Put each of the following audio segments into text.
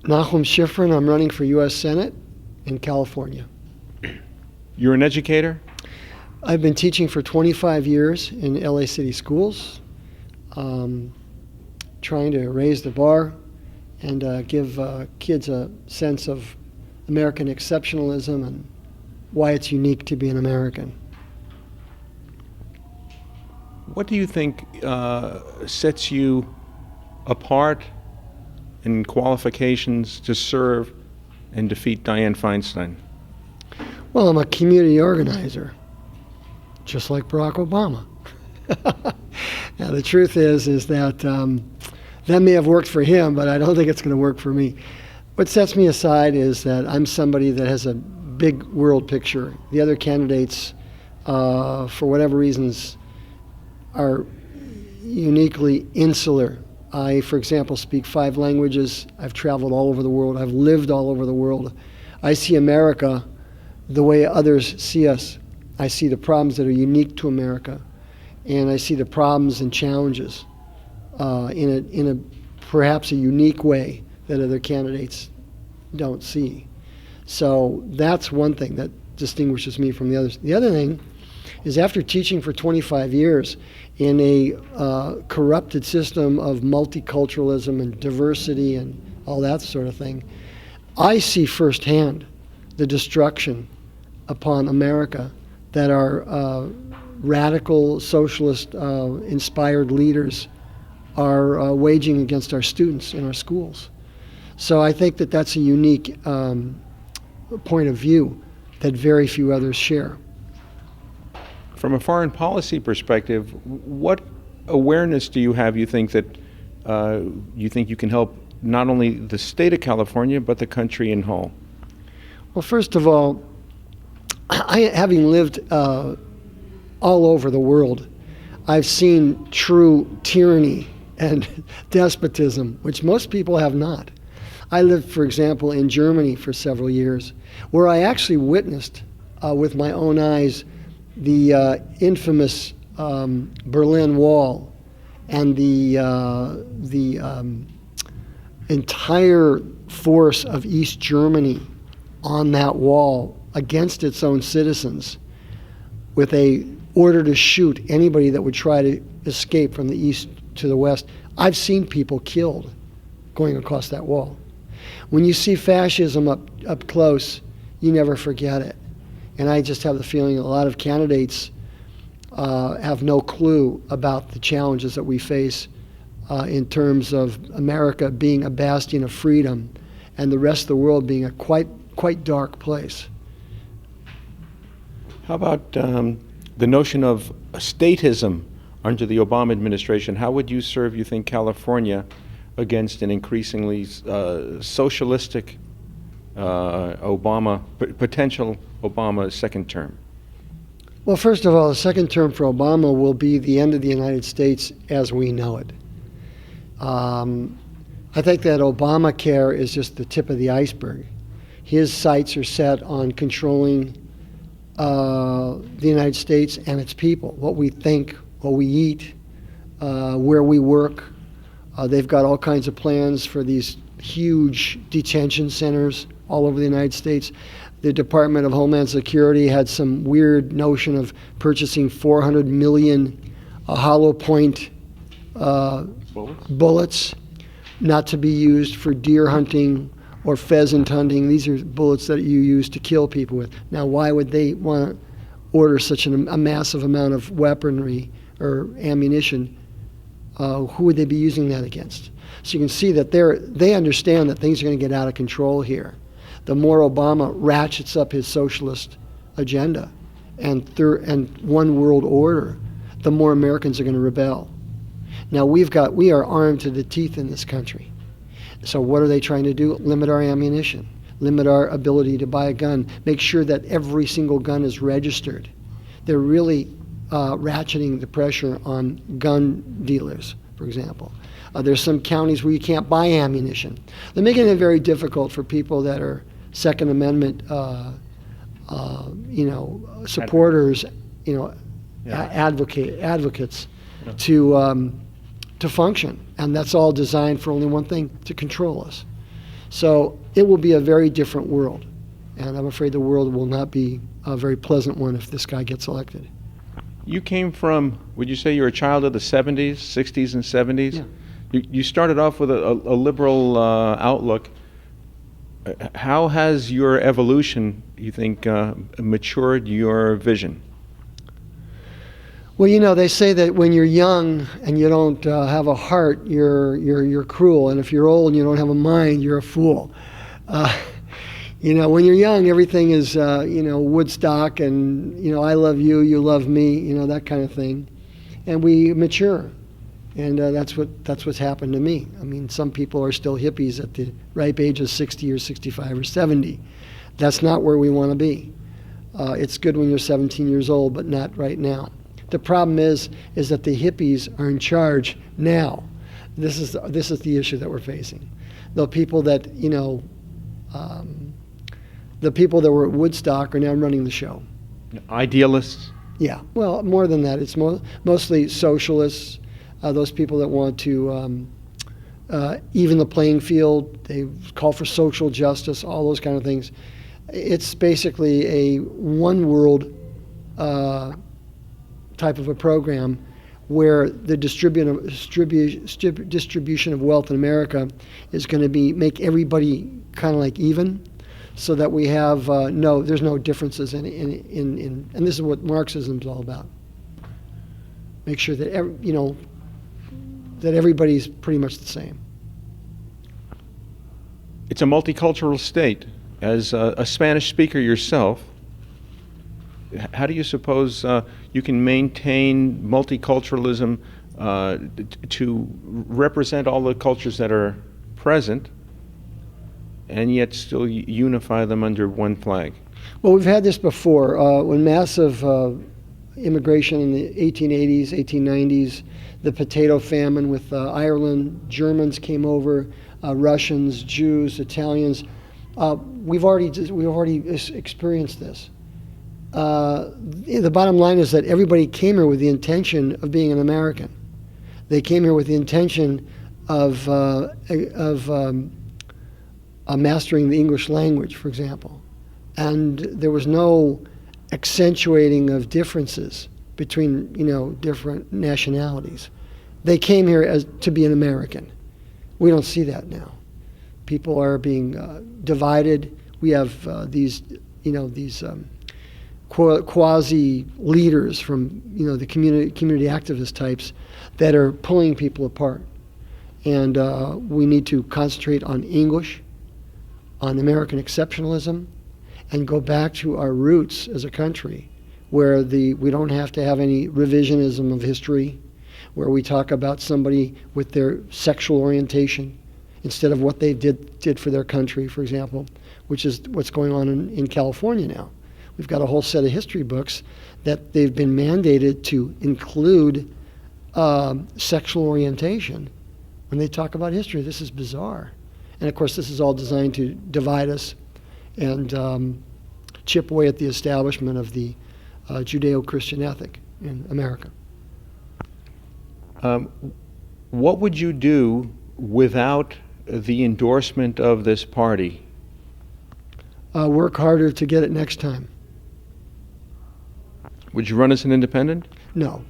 Nachum Shifren. I'm running for U.S. Senate in California. You're an educator? I've been teaching for 25 years in LA City schools, trying to raise the bar and give kids a sense of American exceptionalism and why it's unique to be an American. What do you think sets you apart in qualifications to serve and defeat Diane Feinstein? Well, I'm a community organizer, just like Barack Obama. Now, the truth is that that may have worked for him, but I don't think it's going to work for me. What sets me aside is that I'm somebody that has a big world picture. The other candidates, for whatever reasons, are uniquely insular. I, for example, speak 5 languages. I've traveled all over the world. I've lived all over the world. I see America the way others see us. I see the problems that are unique to America, and I see the problems and challenges in a perhaps a unique way that other candidates don't see. So that's one thing that distinguishes me from the others. The other thing is, after teaching for 25 years in a corrupted system of multiculturalism and diversity and all that sort of thing, I see firsthand the destruction upon America that our radical socialist inspired leaders are waging against our students in our schools. So I think that that's a unique point of view that very few others share. From a foreign policy perspective, what awareness do you have, you think, that you can help not only the state of California, but the country in whole? Well, first of all, having lived all over the world, I've seen true tyranny and despotism, which most people have not. I lived, for example, in Germany for several years, where I actually witnessed with my own eyes the infamous Berlin Wall and the entire force of East Germany on that wall against its own citizens, with a order to shoot anybody that would try to escape from the east to the west. I've seen people killed going across that wall. When you see fascism up close, you never forget it. And I just have the feeling a lot of candidates have no clue about the challenges that we face in terms of America being a bastion of freedom and the rest of the world being a quite dark place. How about the notion of statism under the Obama administration? How would you serve, you think, California against an increasingly socialistic potential Obama second term? Well, first of all, the second term for Obama will be the end of the United States as we know it. I think that Obamacare is just the tip of the iceberg. His sights are set on controlling the United States and its people, what we think, what we eat, where we work. They've got all kinds of plans for these huge detention centers all over the United States. The Department of Homeland Security had some weird notion of purchasing 400 million hollow point bullets, not to be used for deer hunting or pheasant hunting. These are bullets that you use to kill people with. Now, why would they want to order such a massive amount of weaponry or ammunition? Who would they be using that against? So you can see that they understand that things are going to get out of control here. The more Obama ratchets up his socialist agenda and one world order, the more Americans are going to rebel. Now we are armed to the teeth in this country. So what are they trying to do? Limit our ammunition, limit our ability to buy a gun, make sure that every single gun is registered. They're really ratcheting the pressure on gun dealers, for example. There's some counties where you can't buy ammunition. They're making it very difficult for people that are Second Amendment, supporters, advocates, to function, and that's all designed for only one thing: to control us. So it will be a very different world. And I'm afraid the world will not be a very pleasant one if this guy gets elected. You came from, would you say you're a child of the 70s, 60s and 70s? Yeah. You started off with a liberal outlook. How has your evolution, you think, matured your vision? Well, you know, they say that when you're young and you don't have a heart, you're cruel. And if you're old and you don't have a mind, you're a fool. You know, when you're young, everything is, Woodstock and, I love you, you love me, that kind of thing. And we mature. And that's what's happened to me. I mean, some people are still hippies at the ripe age of 60 or 65 or 70. That's not where we want to be. It's good when you're 17 years old, but not right now. The problem is that the hippies are in charge now. This is the issue that we're facing. The people that, the people that were at Woodstock are now running the show. Idealists? Yeah, well, more than that. It's mostly socialists, those people that want to even the playing field. They call for social justice, all those kind of things. It's basically a one world type of a program where the distribution of wealth in America is going to make everybody kind of like even, so that we have there's no differences in and this is what Marxism is all about. Make sure that that everybody's pretty much the same. It's a multicultural state. As a Spanish speaker yourself, how do you suppose you can maintain multiculturalism to represent all the cultures that are present and yet still unify them under one flag? Well, we've had this before. When massive immigration in the 1880s, 1890s, the potato famine with Ireland, Germans came over, Russians, Jews, Italians. We've already experienced this. The bottom line is that everybody came here with the intention of being an American. They came here with the intention of mastering the English language, for example. And there was no accentuating of differences between, different nationalities. They came here to be an American. We don't see that now. People are being divided. We have these quasi leaders from, the community activist types that are pulling people apart. And we need to concentrate on English, on American exceptionalism, and go back to our roots as a country, where we don't have to have any revisionism of history, where we talk about somebody with their sexual orientation instead of what they did for their country, for example, which is what's going on in California now. We've got a whole set of history books that they've been mandated to include sexual orientation when they talk about history. This is bizarre. And of course, this is all designed to divide us and chip away at the establishment of the Judeo-Christian ethic in America. What would you do without the endorsement of this party? Work harder to get it next time. Would you run as an independent? No.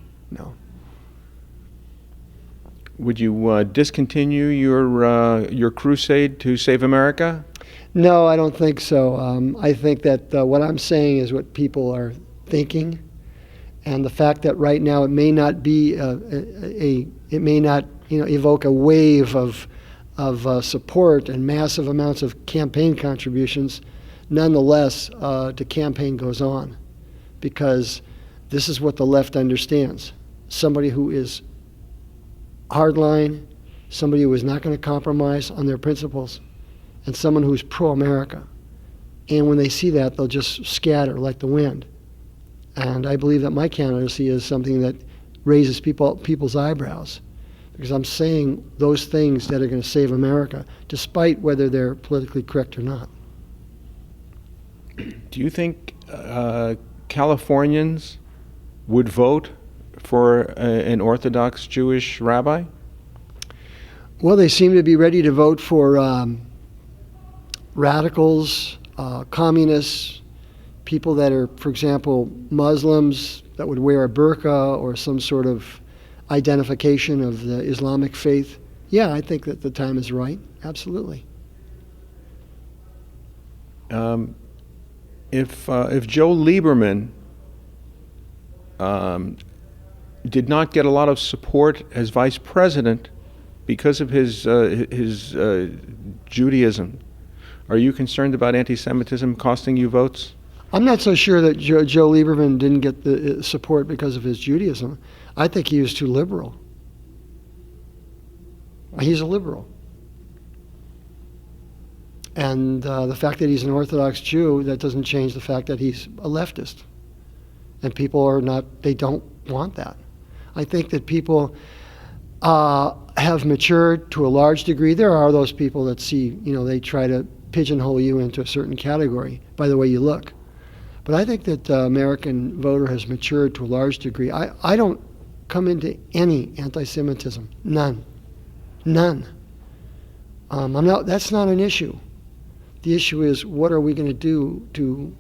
Would you discontinue your crusade to save America? No, I don't think so. I think that what I'm saying is what people are thinking, and the fact that right now it may not be evoke a wave of support and massive amounts of campaign contributions. Nonetheless, the campaign goes on, because this is what the left understands. Somebody who is hardline, somebody who is not going to compromise on their principles, and someone who's pro-America. And when they see that, they'll just scatter like the wind. And I believe that my candidacy is something that raises people's eyebrows, because I'm saying those things that are going to save America, despite whether they're politically correct or not. Do you think Californians would vote for an Orthodox Jewish rabbi? Well, they seem to be ready to vote for radicals, communists, people that are, for example, Muslims that would wear a burqa or some sort of identification of the Islamic faith. Yeah, I think that the time is right. Absolutely. If Joe Lieberman did not get a lot of support as vice president because of his Judaism, are you concerned about anti-Semitism costing you votes? I'm not so sure that Joe Lieberman didn't get the support because of his Judaism. I think he was too liberal. He's a liberal. And the fact that he's an Orthodox Jew, that doesn't change the fact that he's a leftist. And people are not, they don't want that. I think that people have matured to a large degree. There are those people that see, they try to pigeonhole you into a certain category by the way you look. But I think that the American voter has matured to a large degree. I don't come into any anti-Semitism. None. That's not an issue. The issue is, what are we going to do to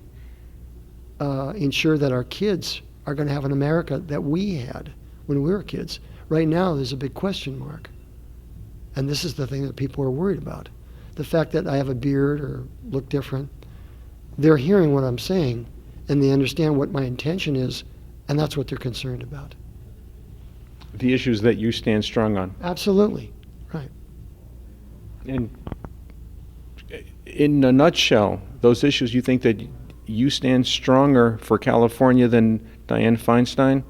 ensure that our kids are going to have an America that we had when we were kids? Right now, there's a big question mark. And this is the thing that people are worried about. The fact that I have a beard or look different, they're hearing what I'm saying, and they understand what my intention is, and that's what they're concerned about. The issues that you stand strong on. Absolutely. Right. And in a nutshell, those issues, you think that you stand stronger for California than Diane Feinstein?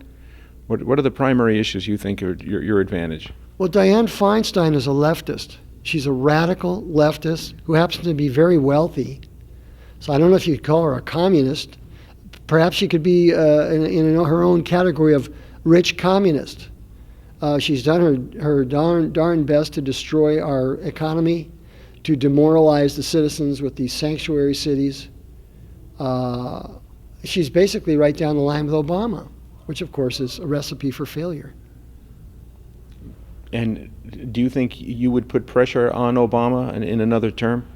What are the primary issues you think are your advantage? Well, Diane Feinstein is a leftist. She's a radical leftist who happens to be very wealthy. So I don't know if you'd call her a communist. Perhaps she could be in her own category of rich communist. She's done her darn best to destroy our economy, to demoralize the citizens with these sanctuary cities. She's basically right down the line with Obama, which of course is a recipe for failure. And do you think you would put pressure on Obama in another term?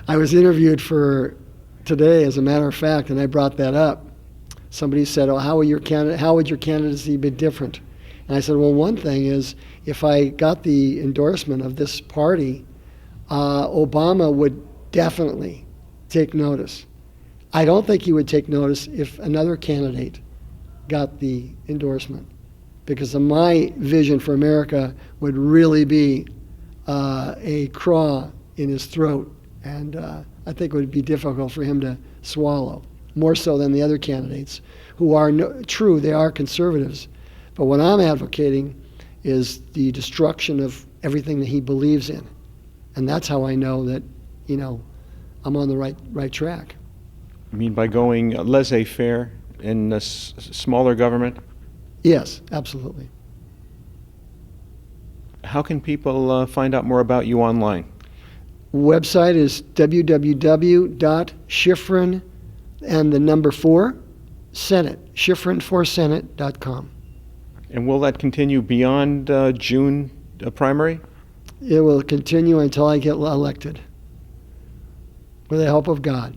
I was interviewed for today, as a matter of fact, and I brought that up. Somebody said, "Oh, how would your candidacy be different?" And I said, "Well, one thing is, if I got the endorsement of this party, Obama would definitely take notice. I don't think he would take notice if another candidate got the endorsement, because my vision for America would really be a craw in his throat, and I think it would be difficult for him to swallow, more so than the other candidates, who are true, they are conservatives. But what I'm advocating is the destruction of everything that he believes in. And that's how I know that, I'm on the right track." You mean by going laissez-faire in a smaller government? Yes, absolutely. How can people find out more about you online? Website is www.Shifren and the number 4 Senate, Shifren4Senate.com. And will that continue beyond June primary? It will continue until I get elected, with the help of God.